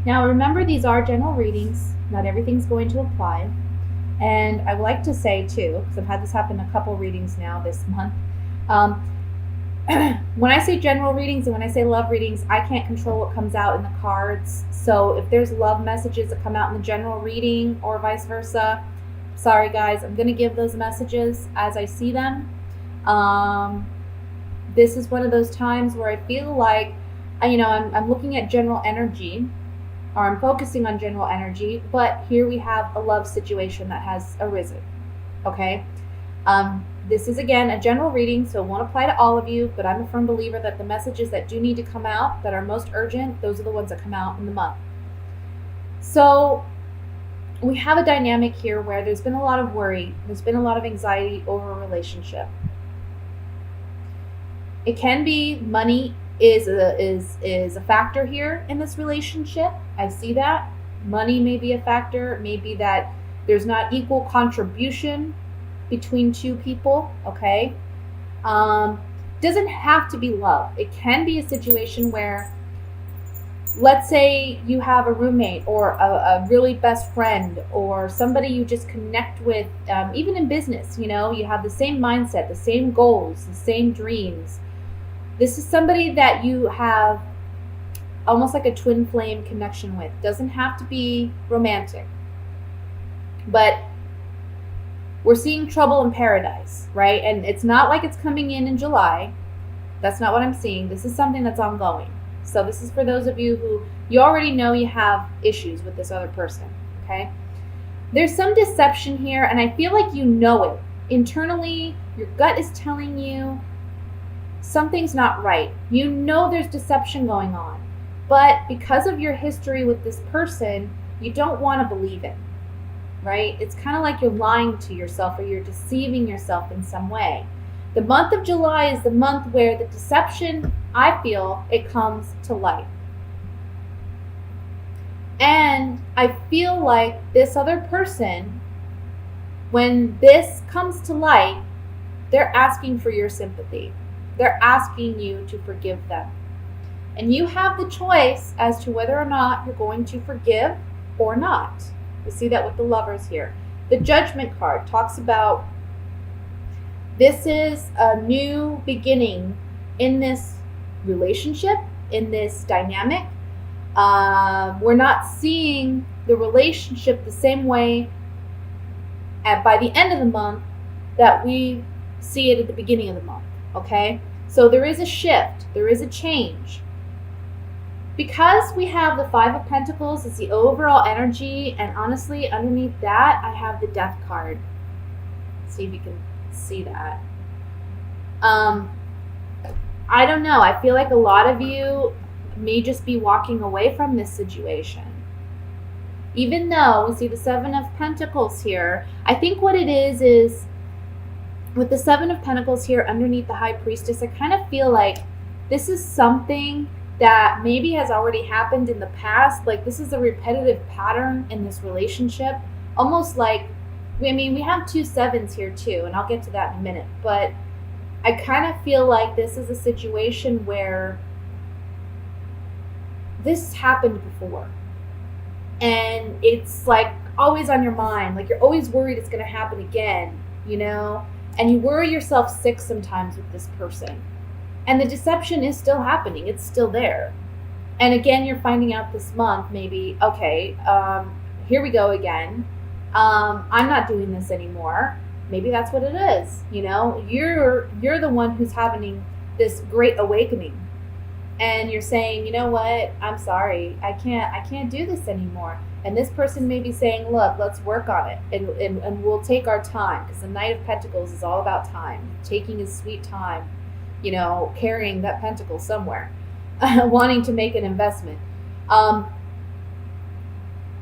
Now, remember, these are general readings. Not everything's going to apply. And I would like to say, too, because I've had this happen a couple readings now this month. Um, when I say general readings and when I say love readings, I can't control what comes out in the cards. So if there's love messages that come out in the general reading or vice versa, sorry guys, I'm going to give those messages as I see them. This is one of those times where I feel like, I'm looking at general energy, or I'm focusing on general energy, but here we have a love situation that has arisen. Okay? This is again a general reading, so it won't apply to all of you, but I'm a firm believer that the messages that do need to come out, that are most urgent, those are the ones that come out in the month. So we have a dynamic here where there's been a lot of worry, there's been a lot of anxiety over a relationship. It can be money is a factor here in this relationship. I see that. Money may be a factor, maybe that there's not equal contribution between two people, okay? Doesn't have to be love. It can be a situation where, let's say you have a roommate or a really best friend or somebody you just connect with, even in business, you have the same mindset, the same goals, the same dreams. This is somebody that you have almost like a twin flame connection with. Doesn't have to be romantic, but we're seeing trouble in paradise, right? And it's not like it's coming in July. That's not what I'm seeing. This is something that's ongoing. So this is for those of you who you already know you have issues with this other person, okay? There's some deception here, and I feel like you know it. Internally, your gut is telling you something's not right. You know there's deception going on. But because of your history with this person, you don't want to believe it, right? It's kind of like you're lying to yourself or you're deceiving yourself in some way. The month of July is the month where the deception, I feel, it comes to light. And I feel like this other person, when this comes to light, they're asking for your sympathy. They're asking you to forgive them. And you have the choice as to whether or not you're going to forgive or not. We see that with the Lovers here. The Judgment card talks about this is a new beginning in this relationship, in this dynamic. We're not seeing the relationship the same way by the end of the month that we see it at the beginning of the month. Okay? So there is a shift. There is a change. Because we have the Five of Pentacles as the overall energy, and honestly, underneath that, I have the Death card. Let's see if you can see that. I don't know. I feel like a lot of you may just be walking away from this situation. Even though we see the Seven of Pentacles here, I think what it is with the Seven of Pentacles here underneath the High Priestess, I kind of feel like this is something that maybe has already happened in the past. Like this is a repetitive pattern in this relationship. Almost like, we have two sevens here too, and I'll get to that in a minute. But I kind of feel like this is a situation where this happened before. And it's like always on your mind. Like you're always worried it's going to happen again, And you worry yourself sick sometimes with this person. And the deception is still happening. It's still there. And again, you're finding out this month, maybe, okay, here we go again. I'm not doing this anymore. Maybe that's what it is. You're the one who's having this great awakening. And you're saying, you know what? I'm sorry. I can't do this anymore. And this person may be saying, look, let's work on it. And we'll take our time. Because the Knight of Pentacles is all about time. Taking his sweet time. Carrying that pentacle somewhere, wanting to make an investment.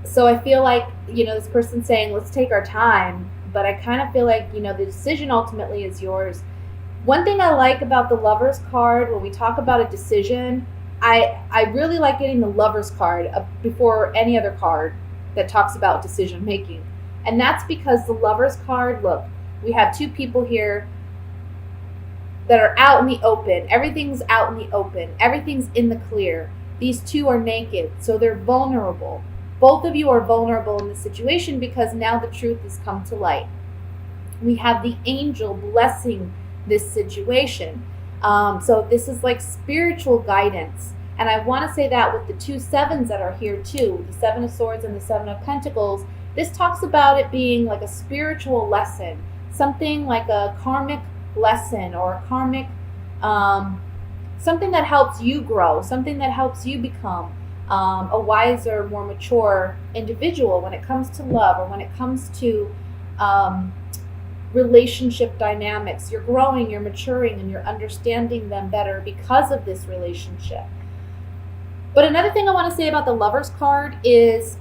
So I feel like, this person saying, let's take our time, but I kind of feel like, the decision ultimately is yours. One thing I like about the Lovers card, when we talk about a decision, I really like getting the Lovers card before any other card that talks about decision making. And that's because the Lovers card, look, we have two people here that are out in the open. Everything's out in the open. Everything's in the clear. These two are naked, so they're vulnerable. Both of you are vulnerable in this situation because now the truth has come to light. We have the angel blessing this situation. So this is like spiritual guidance. And I want to say that with the 2 sevens that are here too, the 7 of Swords and the 7 of Pentacles, this talks about it being like a spiritual lesson, something like a karmic lesson or a karmic, something that helps you grow, something that helps you become a wiser, more mature individual when it comes to love or when it comes to relationship dynamics. You're growing, you're maturing, and you're understanding them better because of this relationship. But another thing I want to say about the Lovers card is,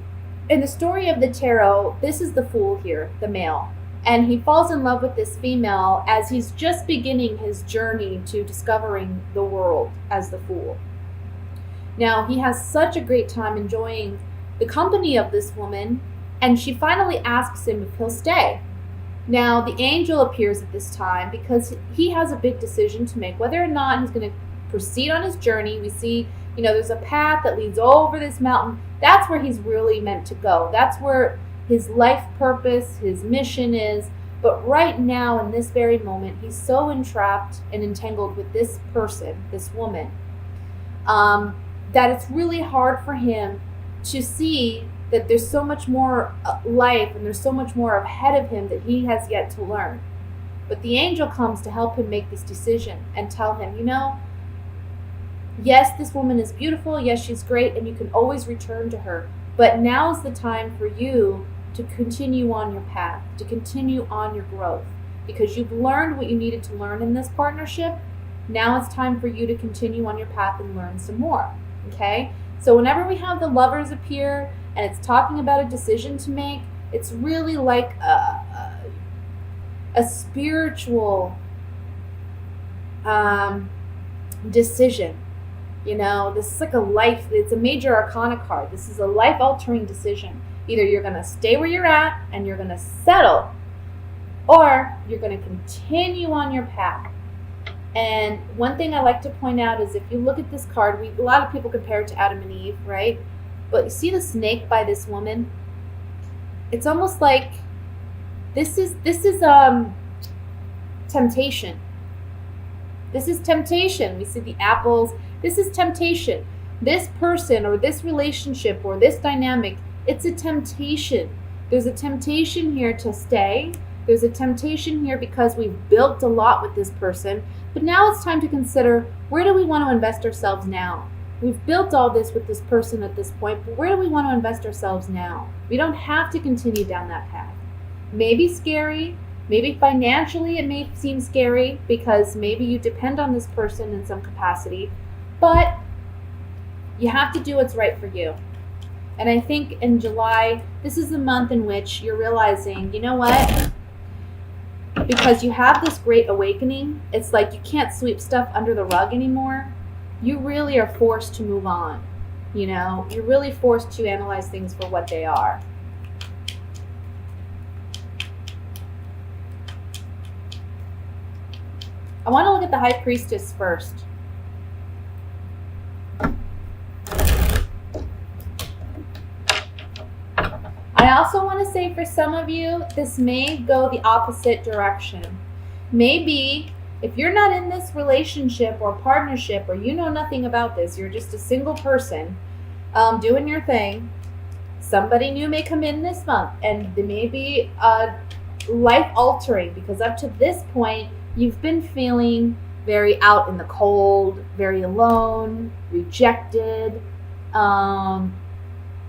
in the story of the tarot, this is the Fool here, the male. And he falls in love with this female as he's just beginning his journey to discovering the world as the Fool. Now, he has such a great time enjoying the company of this woman, and she finally asks him if he'll stay. Now, the angel appears at this time because he has a big decision to make, whether or not he's going to proceed on his journey. We see, there's a path that leads over this mountain. That's where he's really meant to go. That's where his life purpose, his mission is. But right now, in this very moment, he's so entrapped and entangled with this person, this woman, that it's really hard for him to see that there's so much more life and there's so much more ahead of him that he has yet to learn. But the angel comes to help him make this decision and tell him, yes, this woman is beautiful. Yes, she's great. And you can always return to her. But now is the time for you to continue on your path, to continue on your growth. Because you've learned what you needed to learn in this partnership. Now it's time for you to continue on your path and learn some more. Okay? So whenever we have the Lovers appear and it's talking about a decision to make, it's really like a spiritual decision. This is like it's a major arcana card. This is a life-altering decision. Either you're going to stay where you're at and you're going to settle, or you're going to continue on your path. And one thing I like to point out is if you look at this card, a lot of people compare it to Adam and Eve, right? But you see the snake by this woman? It's almost like this is temptation. This is temptation. We see the apples. This is temptation. This person or this relationship or this dynamic, it's a temptation. There's a temptation here to stay. There's a temptation here because we've built a lot with this person. But now it's time to consider, where do we want to invest ourselves now? We've built all this with this person at this point, but where do we want to invest ourselves now? We don't have to continue down that path. Maybe scary, maybe financially it may seem scary because maybe you depend on this person in some capacity, but you have to do what's right for you. And I think in July, this is the month in which you're realizing, you know what? Because you have this great awakening, it's like you can't sweep stuff under the rug anymore. You really are forced to move on. You're really forced to analyze things for what they are. I want to look at the High Priestess first. I also want to say for some of you, this may go the opposite direction. Maybe if you're not in this relationship or partnership, or you know nothing about this, you're just a single person doing your thing, somebody new may come in this month and they may be life altering, because up to this point, you've been feeling very out in the cold, very alone, rejected,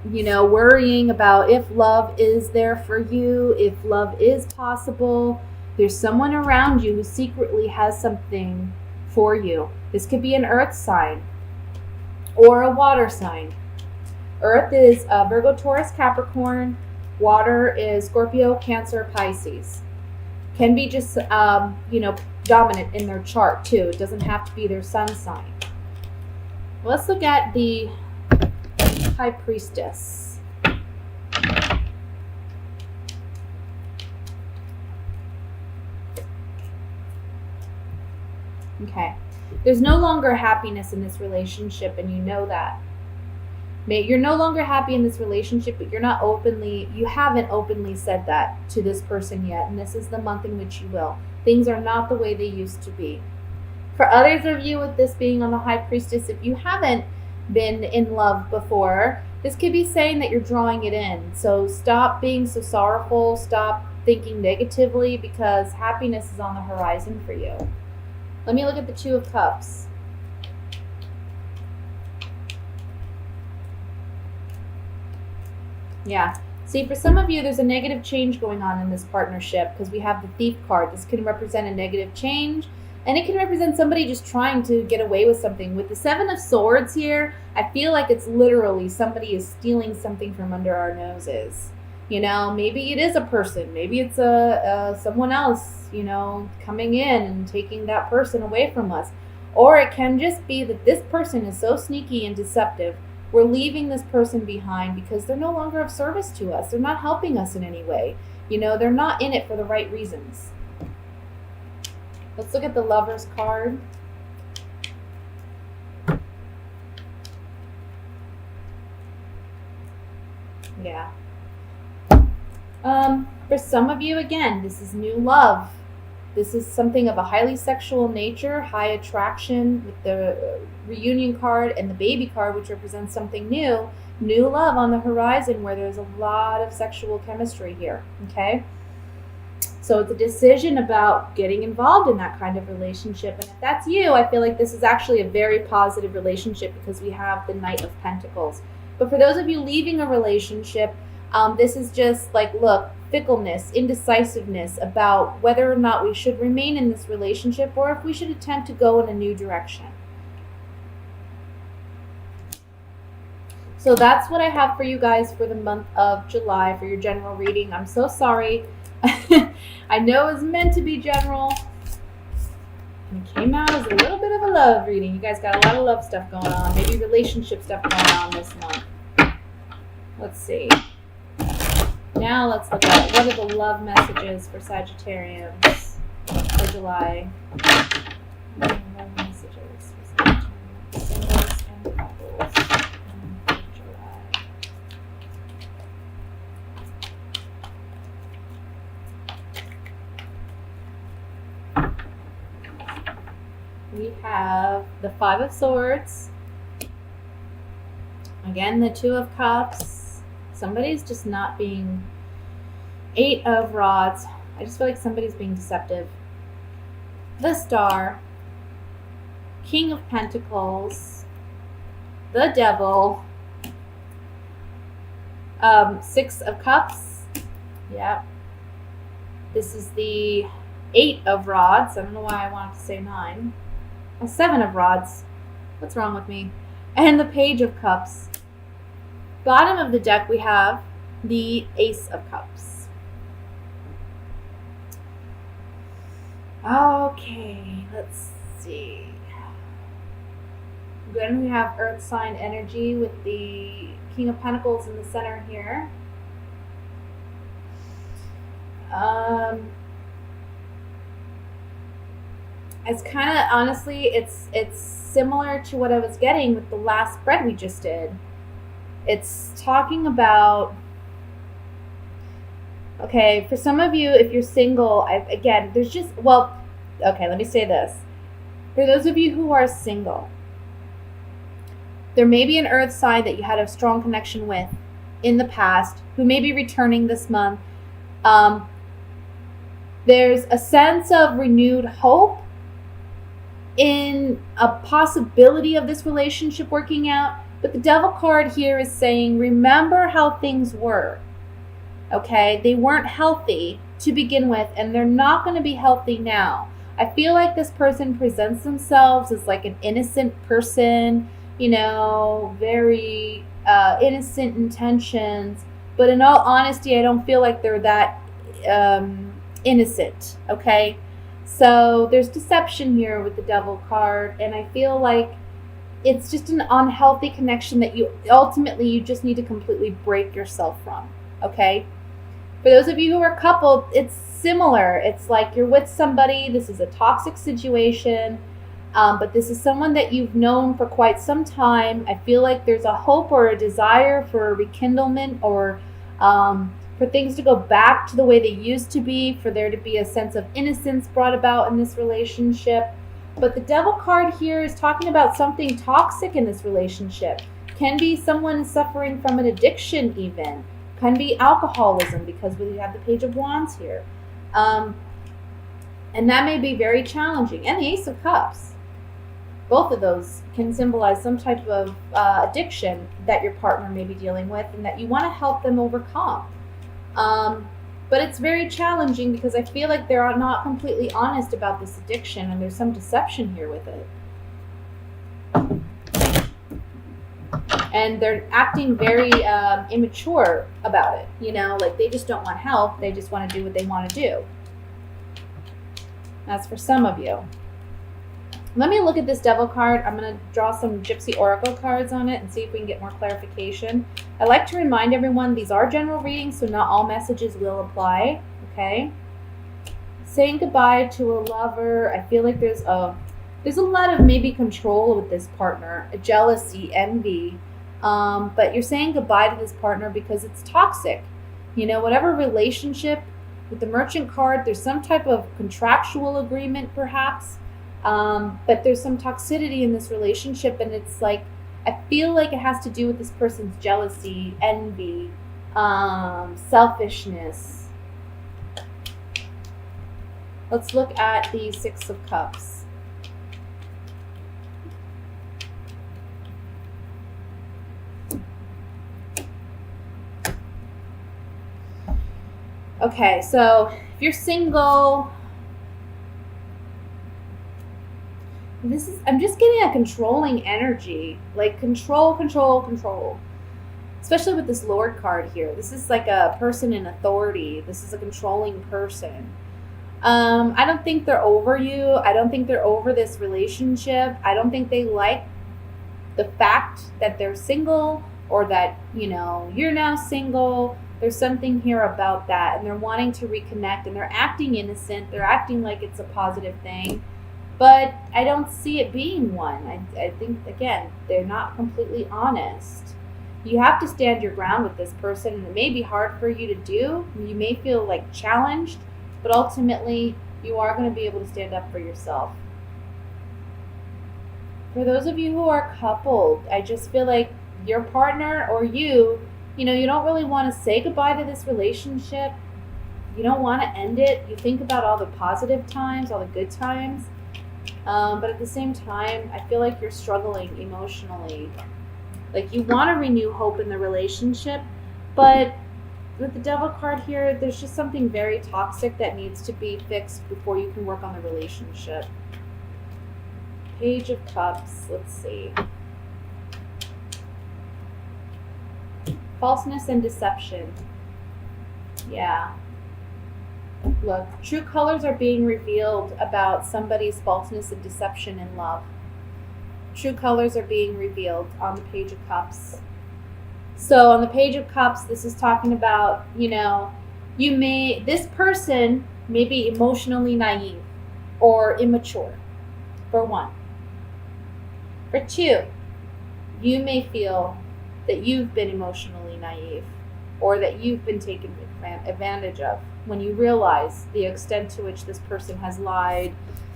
worrying about if love is there for you, if love is possible. There's someone around you who secretly has something for you. This could be an earth sign or a water sign. Earth is Virgo, Taurus, Capricorn. Water is Scorpio, Cancer, Pisces. Can be just, dominant in their chart too. It doesn't have to be their sun sign. Let's look at the High Priestess. Okay. There's no longer happiness in this relationship, and you know that. You're no longer happy in this relationship, but you haven't openly said that to this person yet, and this is the month in which you will. Things are not the way they used to be. For others of you, with this being on the High Priestess, if you haven't been in love before, this could be saying that you're drawing it in. So stop being so sorrowful, stop thinking negatively, because happiness is on the horizon for you. Let me look at the Two of Cups. Yeah. See, for some of you, there's a negative change going on in this partnership because we have the Thief card. This can represent a negative change, and it can represent somebody just trying to get away with something. With the Seven of Swords here, I feel like it's literally somebody is stealing something from under our noses. You know, maybe it is a person. Maybe it's someone else, you know, coming in and taking that person away from us. Or it can just be that this person is so sneaky and deceptive. We're leaving this person behind because they're no longer of service to us. They're not helping us in any way. You know, they're not in it for the right reasons. Let's look at the Lover's card. Yeah. For some of you, again, this is new love. This is something of a highly sexual nature, high attraction with the reunion card and the baby card, which represents something new love on the horizon where there's a lot of sexual chemistry here, okay? So it's a decision about getting involved in that kind of relationship. And if that's you, I feel like this is actually a very positive relationship because we have the Knight of Pentacles. But for those of you leaving a relationship, this is just like, look, fickleness, indecisiveness about whether or not we should remain in this relationship or if we should attempt to go in a new direction. So that's what I have for you guys for the month of July for your general reading. I'm so sorry. I know it was meant to be general. And it came out as a little bit of a love reading. You guys got a lot of love stuff going on. Maybe relationship stuff going on this month. Let's see. Now let's look at what are the love messages for Sagittarians for July. Love messages for Sagittarians, singles and couples for July. We have the Five of Swords. Again, the Two of Cups. Somebody's just not being... Eight of Rods. I just feel like somebody's being deceptive. The Star. King of Pentacles. The Devil. Six of Cups. Yeah. This is the Eight of Rods. I don't know why I wanted to say 9. Seven of Rods. What's wrong with me? And the Page of Cups. Bottom of the deck, we have the Ace of Cups. Okay, let's see. Then we have Earth sign energy with the King of Pentacles in the center here. It's kind of, honestly, it's similar to what I was getting with the last spread we just did. It's talking about, okay, for some of you, if you're single, again, there's just, well, okay, let me say this. For those of you who are single, there may be an earth sign that you had a strong connection with in the past who may be returning this month. There's a sense of renewed hope in a possibility of this relationship working out. But the Devil card here is saying, remember how things were. Okay? They weren't healthy to begin with, and they're not going to be healthy now. I feel like this person presents themselves as like an innocent person, you know, very innocent intentions. But in all honesty, I don't feel like they're that innocent. Okay? So there's deception here with the Devil card, and I feel like it's just an unhealthy connection that you just need to completely break yourself from, okay? For those of you who are coupled, it's similar. It's like you're with somebody, this is a toxic situation, But this is someone that you've known for quite some time. I feel like there's a hope or a desire for a rekindlement, or for things to go back to the way they used to be, for there to be a sense of innocence brought about in this relationship. But the Devil card here is talking about something toxic in this relationship. Can be someone suffering from an addiction even. Can be alcoholism, because we have the Page of Wands here. And that may be very challenging. And the Ace of Cups. Both of those can symbolize some type of addiction that your partner may be dealing with and that you want to help them overcome. But it's very challenging because I feel like they're not completely honest about this addiction, and there's some deception here with it. And they're acting very immature about it. You know, like they just don't want help. They just want to do what they want to do. That's for some of you. Let me look at this Devil card. I'm going to draw some Gypsy Oracle cards on it and see if we can get more clarification. I like to remind everyone these are general readings, so not all messages will apply. Okay? Saying goodbye to a lover. I feel like there's a lot of maybe control with this partner, a jealousy, envy. But you're saying goodbye to this partner because it's toxic. You know, whatever relationship, with the Merchant card, there's some type of contractual agreement perhaps. But there's some toxicity in this relationship, and it's like, I feel like it has to do with this person's jealousy, envy, selfishness. Let's look at the Six of Cups. Okay, so if you're single, I'm just getting a controlling energy, like control. Especially with this Lord card here. This is like a person in authority. This is a controlling person. I don't think they're over you. I don't think they're over this relationship. I don't think they like the fact that they're single, or that, you know, you're now single. There's something here about that, and they're wanting to reconnect, and they're acting innocent. They're acting like it's a positive thing. But I don't see it being one. I think, again, they're not completely honest. You have to stand your ground with this person, and it may be hard for you to do. You may feel like challenged, but ultimately you are going to be able to stand up for yourself. For those of you who are coupled, I just feel like your partner or you know, you don't really want to say goodbye to this relationship. You don't want to end it. You think about all the positive times, all the good times. But at the same time, I feel like you're struggling emotionally. Like you want to renew hope in the relationship, but with the Devil card here, there's just something very toxic that needs to be fixed before you can work on the relationship. Page of Cups, let's see. Falseness and deception. Yeah. Look, true colors are being revealed about somebody's falseness and deception in love. True colors are being revealed on the Page of Cups. So on the Page of Cups, this is talking about, you know, this person may be emotionally naive or immature, for one. For two, you may feel that you've been emotionally naive, or that you've been taken advantage of when you realize the extent to which this person has lied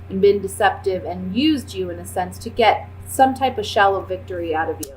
and been deceptive and used you in a sense to get some type of shallow victory out of you.